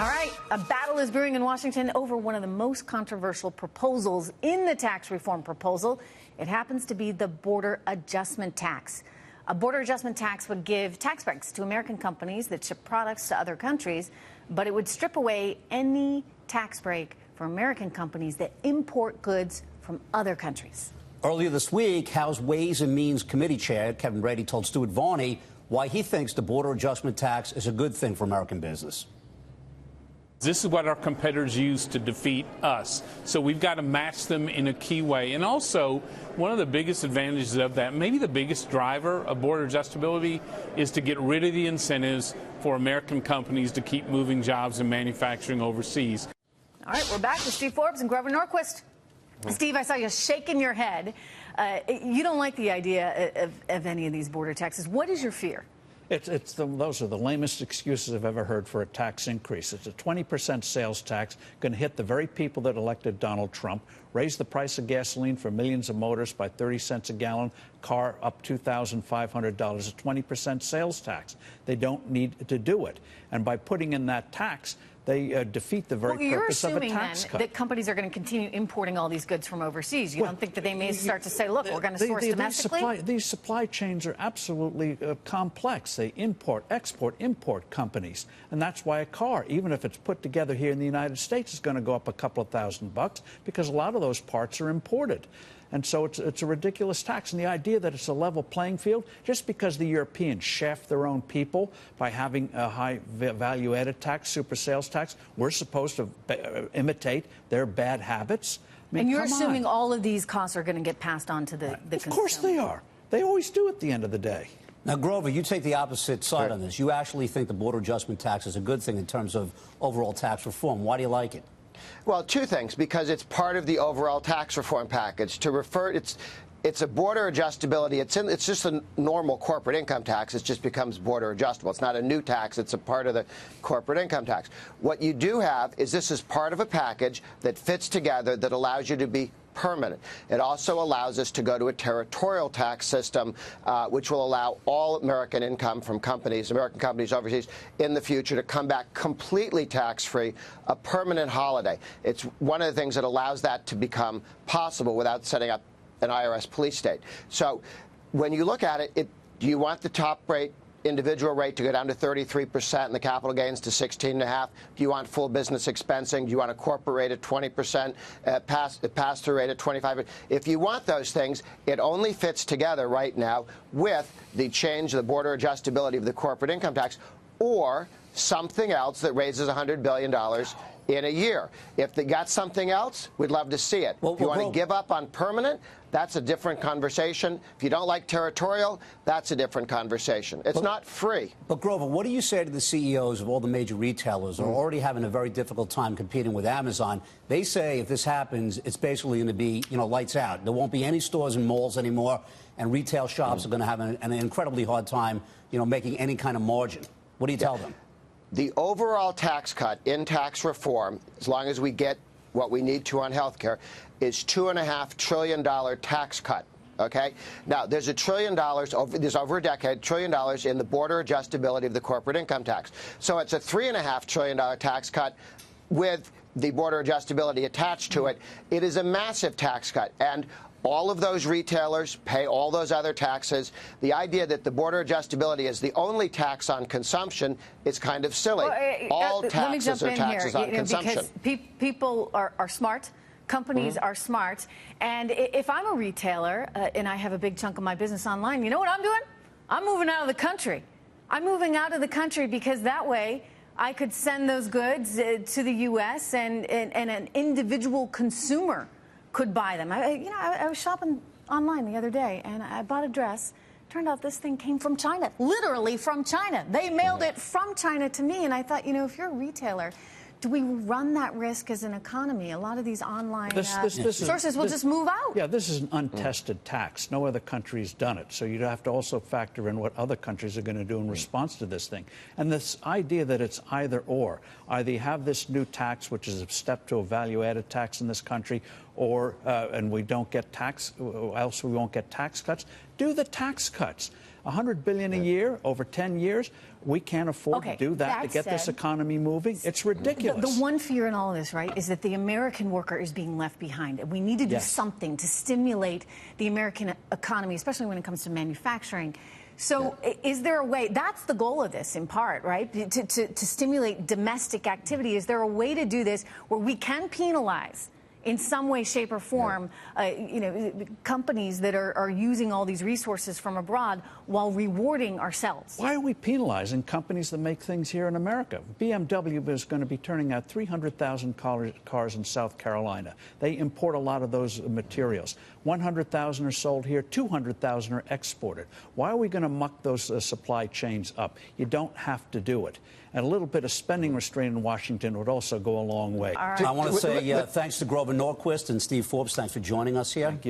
All right, a battle is brewing in Washington over one of the most controversial proposals in the tax reform proposal. It happens to be the border adjustment tax. A border adjustment tax would give tax breaks to American companies that ship products to other countries, but it would strip away any tax break for American companies that import goods from other countries. Earlier this week, House Ways and Means Committee Chair Kevin Brady told Stuart Varney why he thinks the border adjustment tax is a good thing for American business. This is what our competitors use to defeat us. So we've got to match them in a key way. And also, one of the biggest advantages of that, maybe the biggest driver of border adjustability, is to get rid of the incentives for American companies to keep moving jobs and manufacturing overseas. All right, we're back to Steve Forbes and Grover Norquist. Steve, I saw you shaking your head. You don't like the idea of any of these border taxes. What is your fear? Those are the lamest excuses I've ever heard for a tax increase. It's a 20% sales tax, going to hit the very people that elected Donald Trump, raise the price of gasoline for millions of motorists by 30 cents a gallon, car up $2,500, a 20% sales tax. They don't need to do it. And by putting in that tax, they defeat the very purpose of a tax cut. You're assuming, then, that companies are going to continue importing all these goods from overseas. You don't think that they may start to say, look, we're going to source domestically? These supply chains are absolutely complex. They import, export, import companies. And that's why a car, even if it's put together here in the United States, is going to go up a couple of $1,000 because a lot of those parts are imported. And so it's a ridiculous tax. And the idea that it's a level playing field, just because the Europeans shaft their own people by having a high value-added tax, super sales tax, we're supposed to imitate their bad habits. I mean, and you're assuming all of these costs are going to get passed on to the consumer? Of course they are. They always do at the end of the day. Now, Grover, you take the opposite side on this. You actually think the border adjustment tax is a good thing in terms of overall tax reform. Why do you like it? Well, two things, because it's part of the overall tax reform package. It's a border adjustability. It's just a normal corporate income tax. It just becomes border adjustable. It's not a new tax. It's a part of the corporate income tax. What you do have is this is part of a package that fits together that allows you to be permanent. It also allows us to go to a territorial tax system, which will allow all American income from companies, American companies overseas, in the future to come back completely tax-free, a permanent holiday. It's one of the things that allows that to become possible without setting up an IRS police state. So when you look at it, do you want the top rate, individual rate to go down to 33% and the capital gains to 16.5%? Do you want full business expensing? Do you want a corporate rate at 20%, pass-through rate at 25%? If you want those things, it only fits together right now with the change, the border adjustability of the corporate income tax, or something else that raises $100 billion in a year. If they got something else, we'd love to see it. If you want to give up on permanent, that's a different conversation. If you don't like territorial, that's a different conversation. It's not free. But, Grover, what do you say to the CEOs of all the major retailers who are already having a very difficult time competing with Amazon? They say if this happens, it's basically going to be, lights out. There won't be any stores and malls anymore, and retail shops are going to have an incredibly hard time, making any kind of margin. What do you tell them? The overall tax cut in tax reform, as long as we get what we need to on health care, is $2.5 trillion tax cut. Okay? Now, there's $1 trillion, there's over a decade, $1 trillion in the border adjustability of the corporate income tax. So it's a $3.5 trillion tax cut with the border adjustability attached to it. It is a massive tax cut. And all of those retailers pay all those other taxes. The idea that the border adjustability is the only tax on consumption is kind of silly. All taxes are taxes on consumption. Because people are smart. Companies are smart. And if I'm a retailer and I have a big chunk of my business online, you know what I'm doing? I'm moving out of the country. I'm moving out of the country because that way I could send those goods to the U.S. and an individual consumer could buy them. I was shopping online the other day, and I bought a dress. Turned out this thing came from China, literally from China. They mailed it from China to me, and I thought, if you're a retailer, do we run that risk as an economy? A lot of these online sources will just move out. Yeah, this is an untested tax. No other country's done it. So you'd have to also factor in what other countries are going to do in response to this thing. And this idea that it's either or. Either you have this new tax, which is a step to a value-added tax in this country, or and we don't get tax, else we won't get tax cuts. Do the tax cuts. $100 billion a year over 10 years. We can't afford to do that to get this economy moving. It's ridiculous. The one fear in all of this, right, is that the American worker is being left behind. And we need to do something to stimulate the American economy, especially when it comes to manufacturing. So is there a way, that's the goal of this in part, right, to stimulate domestic activity. Is there a way to do this where we can penalize in some way, shape, or form, companies that are using all these resources from abroad while rewarding ourselves? Why are we penalizing companies that make things here in America? BMW is going to be turning out 300,000 cars in South Carolina. They import a lot of those materials. 100,000 are sold here, 200,000 are exported. Why are we going to muck those supply chains up? You don't have to do it. And a little bit of spending restraint in Washington would also go a long way. I want to say thanks to Grover Norquist and Steve Forbes. Thanks for joining us here. Thank you.